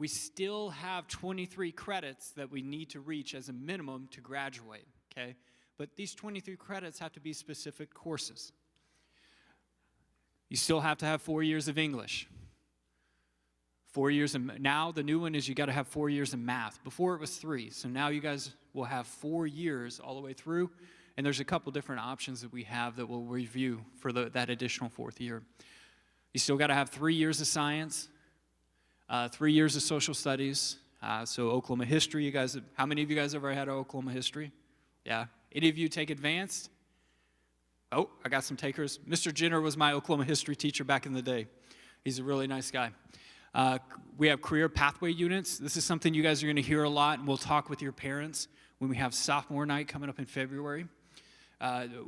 we still have 23 credits that we need to reach as a minimum to graduate, okay? But these 23 credits have to be specific courses. You still have to have 4 years of English. 4 years of, now the new one is you got to have 4 years of math. Before it was 3, so now you guys will have 4 years all the way through, and there's a couple different options that we have that we'll review for that additional 4th year. You still got to have 3 years of science, 3 years of social studies, so Oklahoma history. You guys, how many of you guys ever had Oklahoma history? Yeah. Any of you take advanced? Oh, I got some takers. Mr. Jenner was my Oklahoma history teacher back in the day. He's a really nice guy. We have career pathway units. This is something you guys are going to hear a lot, and we'll talk with your parents when we have sophomore night coming up in February.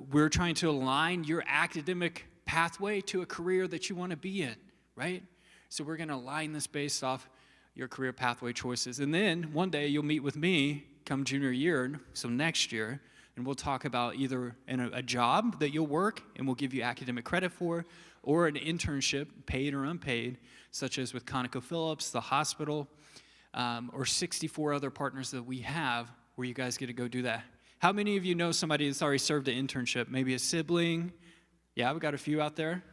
We're trying to align your academic pathway to a career that you want to be in, right? So we're going to align this based off your career pathway choices. And then one day you'll meet with me come junior year, so next year, and we'll talk about either a job that you'll work and we'll give you academic credit for, or an internship, paid or unpaid, such as with ConocoPhillips, the hospital, or 64 other partners that we have where you guys get to go do that. How many of you know somebody that's already served an internship? Maybe a sibling? Yeah, we've got a few out there.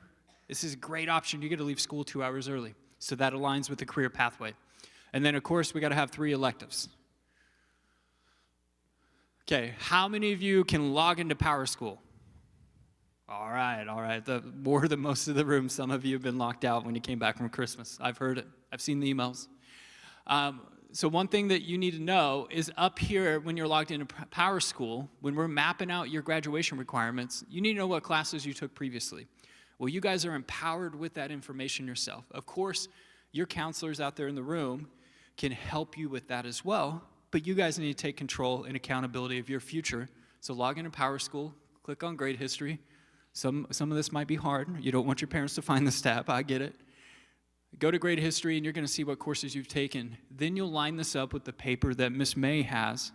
This is a great option. You get to leave school 2 hours early. So that aligns with the career pathway. And then, of course, we got to have 3 electives. Okay, how many of you can log into PowerSchool? All right. More than most of the room, some of you have been locked out when you came back from Christmas. I've heard it. I've seen the emails. So one thing that you need to know is up here when you're logged into PowerSchool, when we're mapping out your graduation requirements, you need to know what classes you took previously. Well, you guys are empowered with that information yourself. Of course, your counselors out there in the room can help you with that as well, but you guys need to take control and accountability of your future. So log into PowerSchool, click on grade history. Some of this might be hard. You don't want your parents to find this tab. I get it. Go to grade history, and you're going to see what courses you've taken. Then you'll line this up with the paper that Miss May has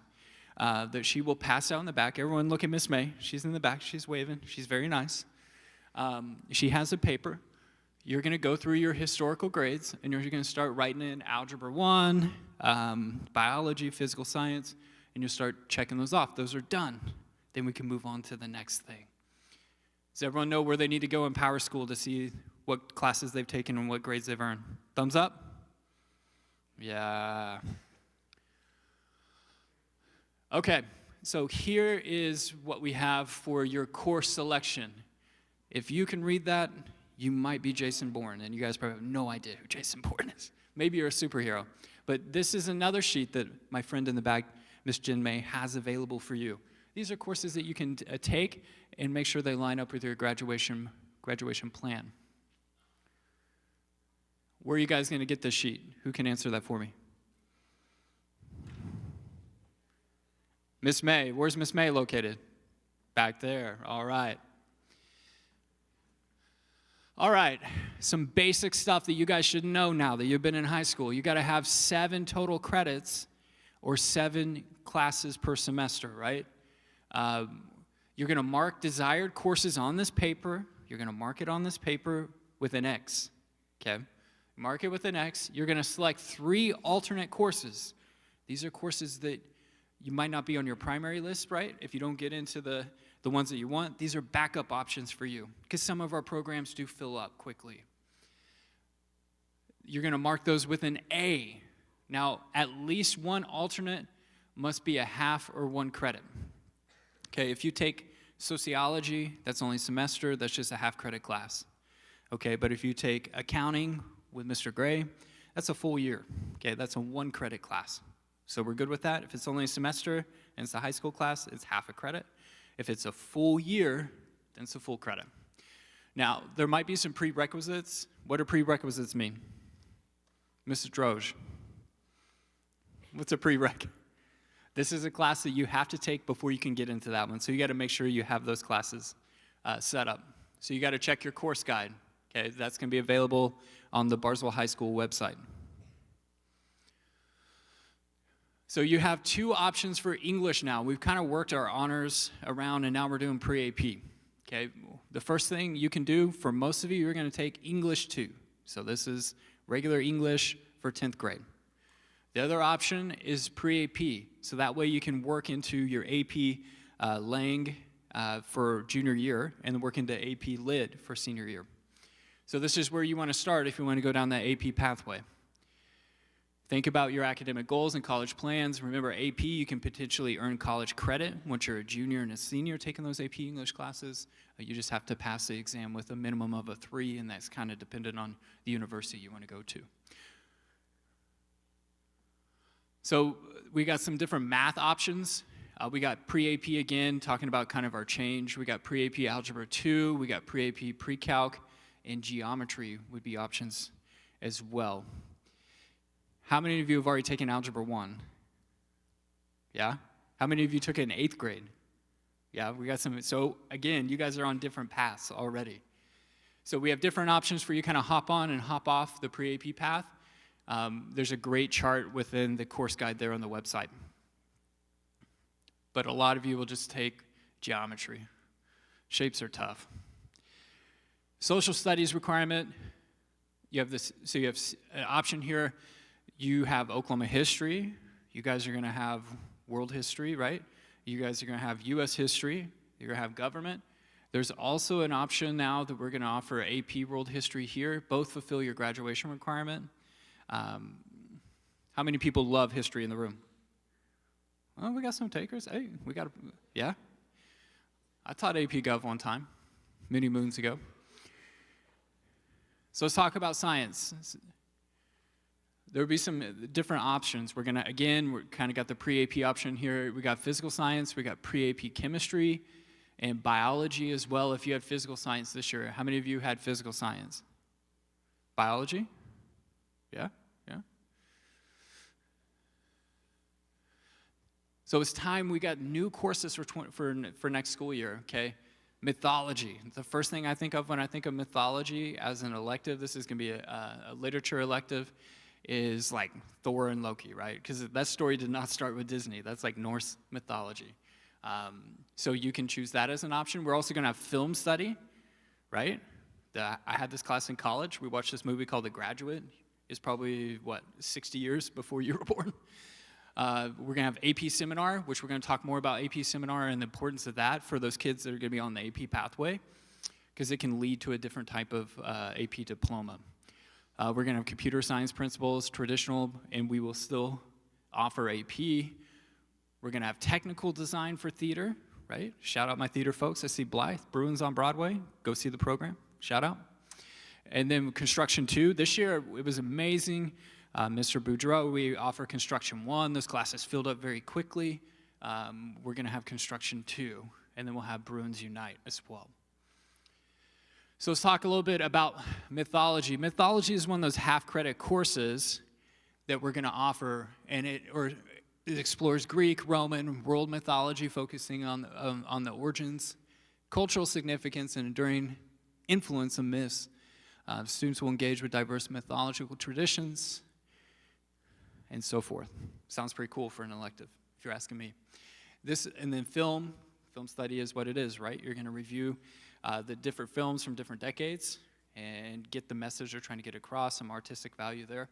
that she will pass out in the back. Everyone look at Miss May. She's in the back. She's waving. She's very nice. She has a paper. You're going to go through your historical grades, and you're going to start writing in Algebra 1, biology, physical science, and you'll start checking those off. Those are done. Then we can move on to the next thing. Does everyone know where they need to go in PowerSchool to see what classes they've taken and what grades they've earned? Thumbs up? Yeah. Okay, so here is what we have for your course selection. If you can read that, you might be Jason Bourne, and you guys probably have no idea who Jason Bourne is. Maybe you're a superhero. But this is another sheet that my friend in the back, Miss Jen May, has available for you. These are courses that you can take and make sure they line up with your graduation plan. Where are you guys going to get this sheet? Who can answer that for me? Miss May. Where's Miss May located? Back there. All right. All right, some basic stuff that you guys should know now that you've been in high school. You got to have 7 total credits or 7 classes per semester, right? You're going to mark desired courses on this paper. You're going to mark it on this paper with an X, okay? Mark it with an X. You're going to select 3 alternate courses. These are courses that you might not be on your primary list, right? If you don't get into the ones that you want, these are backup options for you because some of our programs do fill up quickly. You're going to mark those with an A. Now, at least one alternate must be a half or 1 credit. Okay, if you take sociology, that's only a semester, that's just a half credit class. Okay, but if you take accounting with Mr. Gray, that's a full year. Okay, that's a 1 credit class. So we're good with that. If it's only a semester and it's a high school class, it's half a credit. If it's a full year, then it's a full credit. Now, there might be some prerequisites. What do prerequisites mean? Mrs. Droge, what's a prereq? This is a class that you have to take before you can get into that one. So you got to make sure you have those classes set up. So you got to check your course guide. Okay, that's going to be available on the Barnesville High School website. So you have 2 options for English now. We've kind of worked our honors around, and now we're doing pre-AP. Okay, the first thing you can do for most of you, you're going to take English 2. So this is regular English for 10th grade. The other option is pre-AP, so that way you can work into your AP Lang for junior year and work into AP Lit for senior year. So this is where you want to start if you want to go down that AP pathway. Think about your academic goals and college plans. Remember, AP, you can potentially earn college credit once you're a junior and a senior taking those AP English classes. You just have to pass the exam with a minimum of a 3, and that's kind of dependent on the university you want to go to. So we got some different math options. We got pre-AP again, talking about kind of our change. We got pre-AP Algebra 2, we got pre-AP Pre-Calc, and Geometry would be options as well. How many of you have already taken Algebra 1? Yeah? How many of you took it in 8th grade? Yeah, we got some. So again, you guys are on different paths already. So we have different options for you to kind of hop on and hop off the pre-AP path. There's a great chart within the course guide there on the website. But a lot of you will just take geometry. Shapes are tough. Social studies requirement, you have this, so you have an option here. You have Oklahoma history. You guys are going to have world history, right? You guys are going to have U.S. history. You're going to have government. There's also an option now that we're going to offer AP world history here. Both fulfill your graduation requirement. How many people love history in the room? Well, we got some takers. Hey, we got, yeah? I taught AP Gov one time, many moons ago. So let's talk about science. There will be some different options. We're kind of got the pre-AP option here. We got physical science, we got pre-AP chemistry, and biology as well. If you had physical science this year, how many of you had physical science? Biology? Yeah, yeah. So it's time we got new courses for next school year, okay? Mythology. The first thing I think of when I think of mythology as an elective, this is going to be a literature elective, is like Thor and Loki, right? Because that story did not start with Disney. That's like Norse mythology. So you can choose that as an option. We're also going to have film study, right? I had this class in college. We watched this movie called The Graduate. It's probably, 60 years before you were born. We're going to have AP Seminar, which we're going to talk more about AP Seminar and the importance of that for those kids that are going to be on the AP pathway, because it can lead to a different type of AP diploma. We're going to have computer science principles, traditional, and we will still offer AP. We're going to have technical design for theater, right? Shout out my theater folks. I see Blythe, Bruins on Broadway. Go see the program. Shout out. And then construction 2. This year, it was amazing. Mr. Boudreau, we offer construction 1. Those classes filled up very quickly. We're going to have construction 2, and then we'll have Bruins Unite as well. So let's talk a little bit about mythology. Mythology is one of those half-credit courses that we're going to offer, and it explores Greek, Roman, world mythology, focusing on the origins, cultural significance, and enduring influence of myths. Students will engage with diverse mythological traditions, and so forth. Sounds pretty cool for an elective, if you're asking me. And then film study is what it is, right? You're going to review the different films from different decades and get the message they're trying to get across, some artistic value there.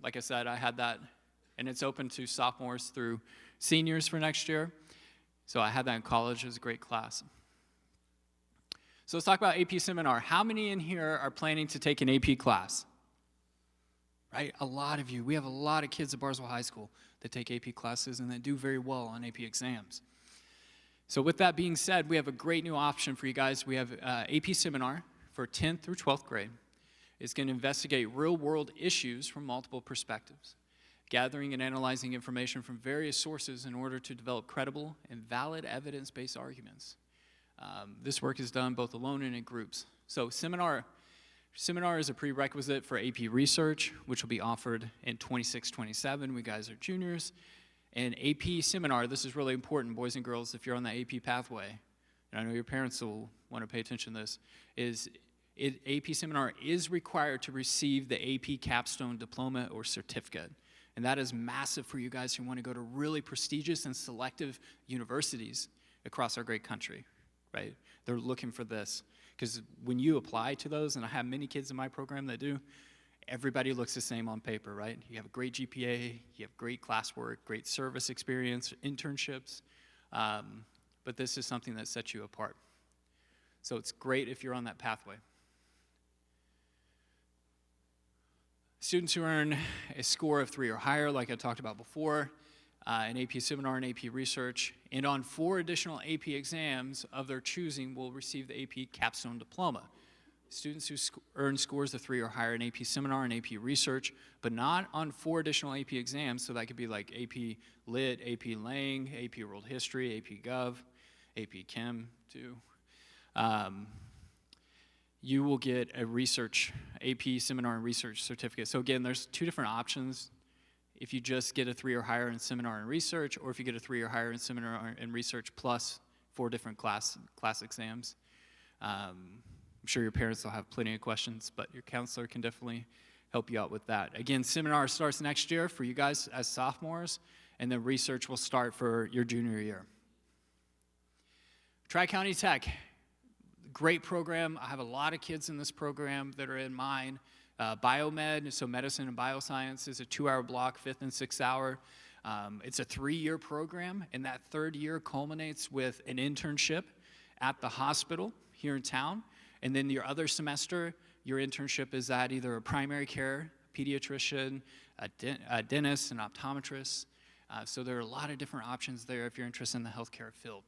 Like I said, I had that, and it's open to sophomores through seniors for next year. So I had that in college. It was a great class. So let's talk about AP Seminar. How many in here are planning to take an AP class? Right? A lot of you. We have a lot of kids at Barnesville High School that take AP classes and that do very well on AP exams. So with that being said, we have a great new option for you guys. We have AP Seminar for 10th through 12th grade. It's going to investigate real-world issues from multiple perspectives, gathering and analyzing information from various sources in order to develop credible and valid evidence-based arguments. This work is done both alone and in groups. So seminar is a prerequisite for AP Research, which will be offered in 26-27. We guys are juniors. And AP Seminar, this is really important, boys and girls, if you're on the AP pathway, and I know your parents will want to pay attention to this, AP Seminar is required to receive the AP Capstone Diploma or Certificate. And that is massive for you guys who want to go to really prestigious and selective universities across our great country, right? They're looking for this. Because when you apply to those, and I have many kids in my program that do, everybody looks the same on paper, right? You have a great GPA, you have great classwork, great service experience, internships, but this is something that sets you apart. So it's great if you're on that pathway. Students who earn a score of 3 or higher, like I talked about before, an AP seminar and AP research, and on 4 additional AP exams of their choosing will receive the AP capstone diploma. Students who earn scores of 3 or higher in AP seminar and AP research, but not on 4 additional AP exams, so that could be like AP Lit, AP Lang, AP World History, AP Gov, AP Chem too. You will get a research, AP seminar and research certificate. So again, there's 2 different options. If you just get a 3 or higher in seminar and research, or if you get a 3 or higher in seminar and research plus 4 different class exams. I'm sure your parents will have plenty of questions, but your counselor can definitely help you out with that. Again, seminar starts next year for you guys as sophomores, and then research will start for your junior year. Tri-County Tech, great program. I have a lot of kids in this program that are in mine. Biomed, so medicine and bioscience, is a 2-hour block, 5th and 6th hour. It's a 3-year program, and that 3rd year culminates with an internship at the hospital here in town. And then your other semester, your internship is at either a primary care, pediatrician, a dentist, an optometrist. So there are a lot of different options there if you're interested in the healthcare field.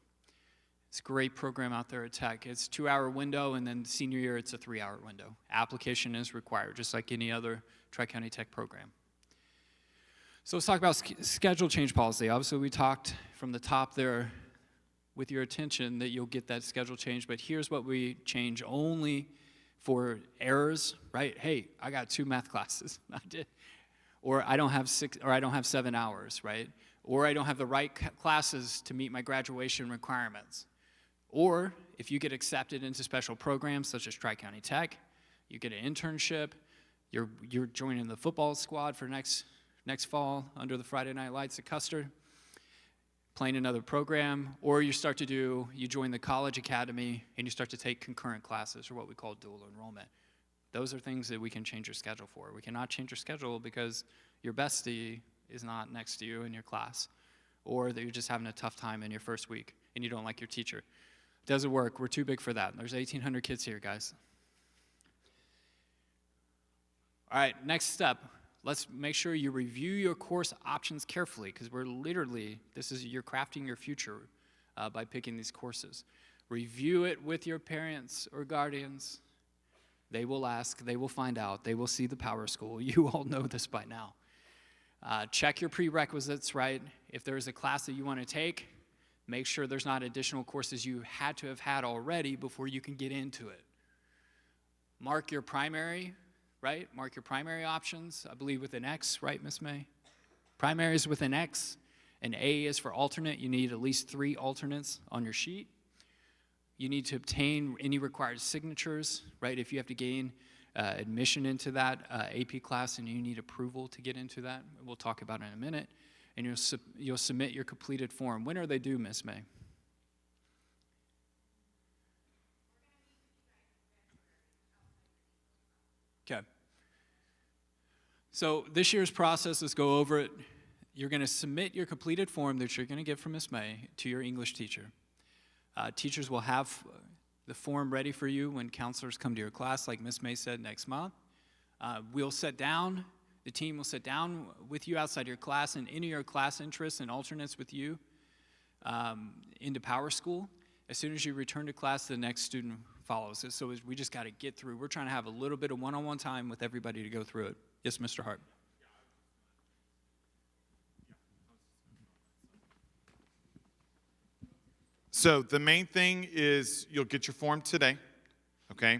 It's a great program out there at Tech. It's a 2-hour window, and then senior year, it's a 3-hour window. Application is required, just like any other Tri-County Tech program. So let's talk about schedule change policy. Obviously, we talked from the top there with your attention that you'll get that schedule change, but here's what we change only for errors, right? Hey, I got 2 math classes. I did. Or I don't have 6, or I don't have 7 hours, right? Or I don't have the right classes to meet my graduation requirements. Or if you get accepted into special programs such as Tri-County Tech, you get an internship, you're joining the football squad for next fall under the Friday Night Lights at Custer, playing another program, or you join the college academy and you start to take concurrent classes, or what we call dual enrollment. Those are things that we can change your schedule for. We cannot change your schedule because your bestie is not next to you in your class, or that you're just having a tough time in your first week and you don't like your teacher. Doesn't work. We're too big for that. There's 1,800 kids here, guys. All right, next step. Let's make sure you review your course options carefully, because you're crafting your future by picking these courses. Review it with your parents or guardians. They will ask, they will find out, they will see the Power School. You all know this by now. Check your prerequisites, right? If there's a class that you want to take, make sure there's not additional courses you had to have had already before you can get into it. Mark your primary, right? Mark your primary options, I believe with an X, right, Miss May? Primary is with an X, and A is for alternate. You need at least 3 alternates on your sheet. You need to obtain any required signatures, right? If you have to gain admission into that AP class and you need approval to get into that, we'll talk about it in a minute. And you'll submit your completed form. When are they due, Miss May? Okay. So this year's process, let's go over it. You're going to submit your completed form that you're going to get from Miss May to your English teacher. Teachers will have the form ready for you when counselors come to your class, like Miss May said, next month. We'll sit down. The team will sit down with you outside your class and enter your class interests and alternates with you into Power School. As soon as you return to class, the next student follows. So we just got to get through. We're trying to have a little bit of one-on-one time with everybody to go through it. Yes, Mr. Hart. So the main thing is you'll get your form today, okay?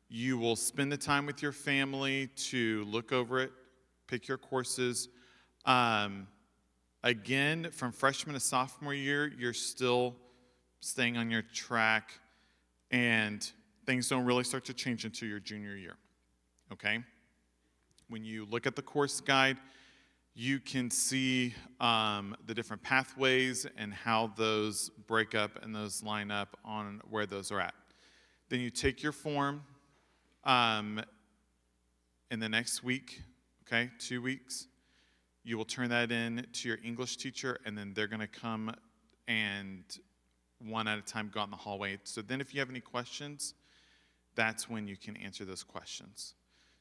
You will spend the time with your family to look over it, pick your courses. Again, from freshman to sophomore year, you're still staying on your track, and things don't really start to change until your junior year, okay? When you look at the course guide, you can see the different pathways and how those break up and those line up on where those are at. Then you take your form. in the next week, okay, 2 weeks, you will turn that in to your English teacher, and then they're going to come and one at a time go out in the hallway. So then if you have any questions, that's when you can answer those questions.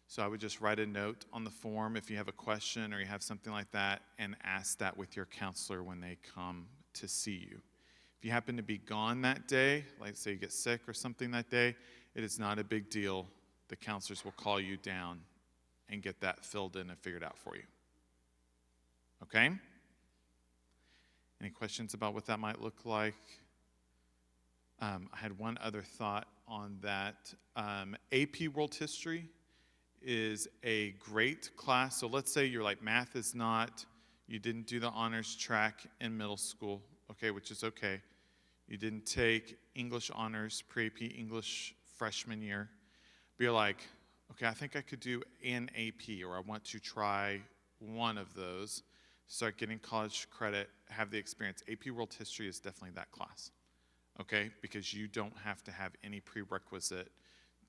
So I would just write a note on the form if you have a question or you have something like that, and ask that with your counselor when they come to see you. If you happen to be gone that day, like say you get sick or something that day, it is not a big deal. The counselors will call you down and get that filled in and figured out for you. Okay? Any questions about what that might look like? I had one other thought on that. AP World History is a great class. So let's say you're like, math is not, you didn't do the honors track in middle school, okay, which is okay. You didn't take English honors, pre-AP English freshman year. But you're like, okay, I think I could do an AP, or I want to try one of those, start getting college credit, have the experience. AP World History is definitely that class, okay? Because you don't have to have any prerequisite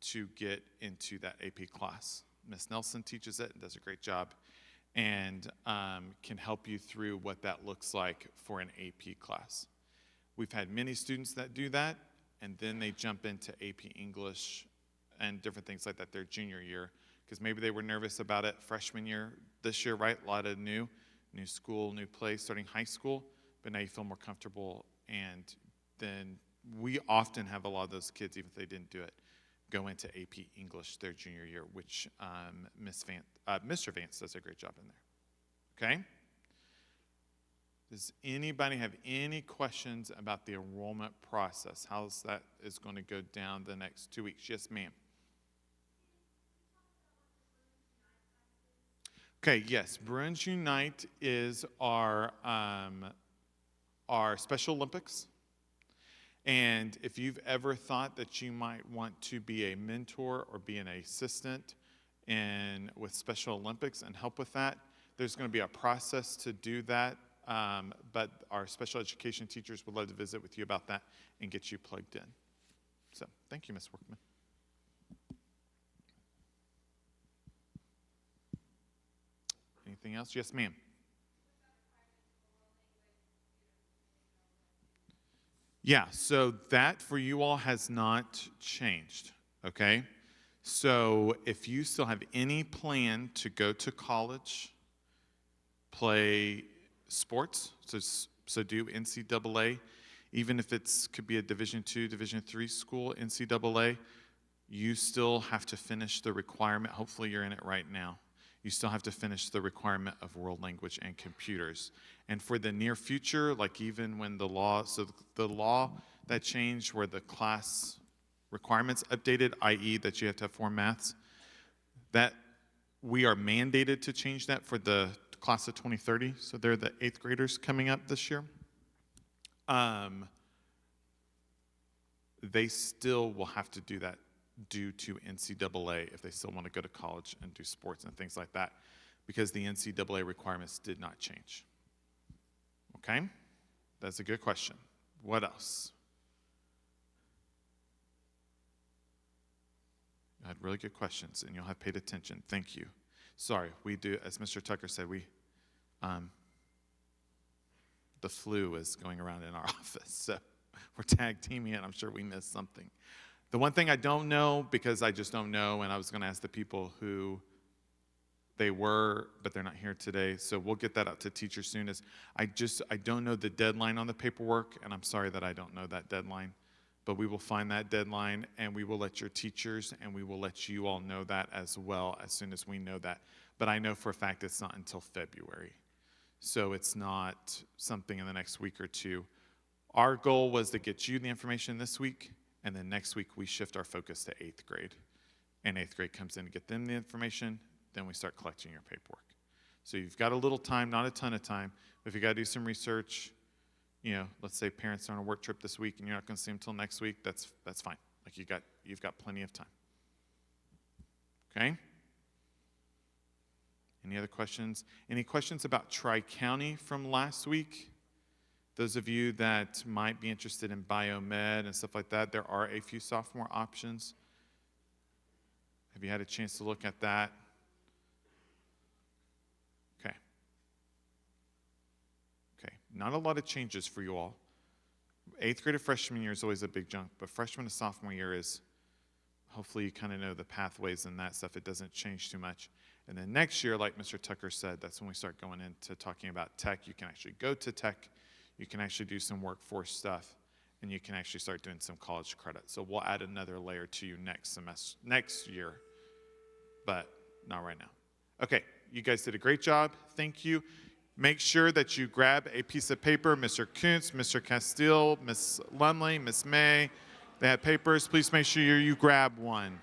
to get into that AP class. Miss Nelson teaches it and does a great job, and can help you through what that looks like for an AP class. We've had many students that do that, and then they jump into AP English and different things like that their junior year, because maybe they were nervous about it freshman year. This year, right, a lot of new school, new place, starting high school, but now you feel more comfortable, and then we often have a lot of those kids, even if they didn't do it, go into AP English their junior year, which Mr. Vance does a great job in there. Okay? Does anybody have any questions about the enrollment process? How that is going to go down the next 2 weeks? Yes, ma'am. Okay, yes. Bruins Unite is our Special Olympics. And if you've ever thought that you might want to be a mentor or be an assistant with Special Olympics and help with that, there's going to be a process to do that. But our special education teachers would love to visit with you about that and get you plugged in. So thank you, Ms. Workman. Anything else? Yes, ma'am. Yeah, so that for you all has not changed, okay? So if you still have any plan to go to college, play sports, so do NCAA, even if could be a Division II, Division III school, NCAA, you still have to finish the requirement. Hopefully you're in it right now. You still have to finish the requirement of world language and computers. And for the near future, like even when the law that changed where the class requirements updated, i.e. that you have to have 4 maths, that we are mandated to change that for the class of 2030, so they're the 8th graders coming up this year. They still will have to do that due to NCAA if they still want to go to college and do sports and things like that, because the NCAA requirements did not change. Okay? That's a good question. What else? You had really good questions, and you'll have paid attention. Thank you. Sorry, we do, as Mr. Tucker said, the flu is going around in our office, so we're tag teaming it. I'm sure we missed something. The one thing I don't know, because I just don't know, and I was going to ask the people who they were, but they're not here today, so we'll get that out to teachers soon, is I don't know the deadline on the paperwork, and I'm sorry that I don't know that deadline, but we will find that deadline, and we will let your teachers, and we will let you all know that as well as soon as we know that. But I know for a fact it's not until February, so it's not something in the next week or two. Our goal was to get you the information this week, and then next week we shift our focus to 8th grade. And 8th grade comes in to get them the information, then we start collecting your paperwork. So you've got a little time, not a ton of time. If you got to do some research, let's say parents are on a work trip this week and you're not going to see them until next week, that's fine. Like you've got plenty of time. Okay? Any other questions? Any questions about Tri-County from last week? Those of you that might be interested in biomed and stuff like that, there are a few sophomore options. Have you had a chance to look at that? Not a lot of changes for you all. 8th grade to freshman year is always a big jump, but freshman to sophomore year is, hopefully you kind of know the pathways and that stuff. It doesn't change too much. And then next year, like Mr. Tucker said, that's when we start going into talking about tech. You can actually go to tech. You can actually do some workforce stuff. And you can actually start doing some college credit. So we'll add another layer to you next year, but not right now. Okay, you guys did a great job. Thank you. Make sure that you grab a piece of paper. Mr. Kuntz, Mr. Castile, Miss Lumley, Miss May, they have papers. Please make sure you grab one.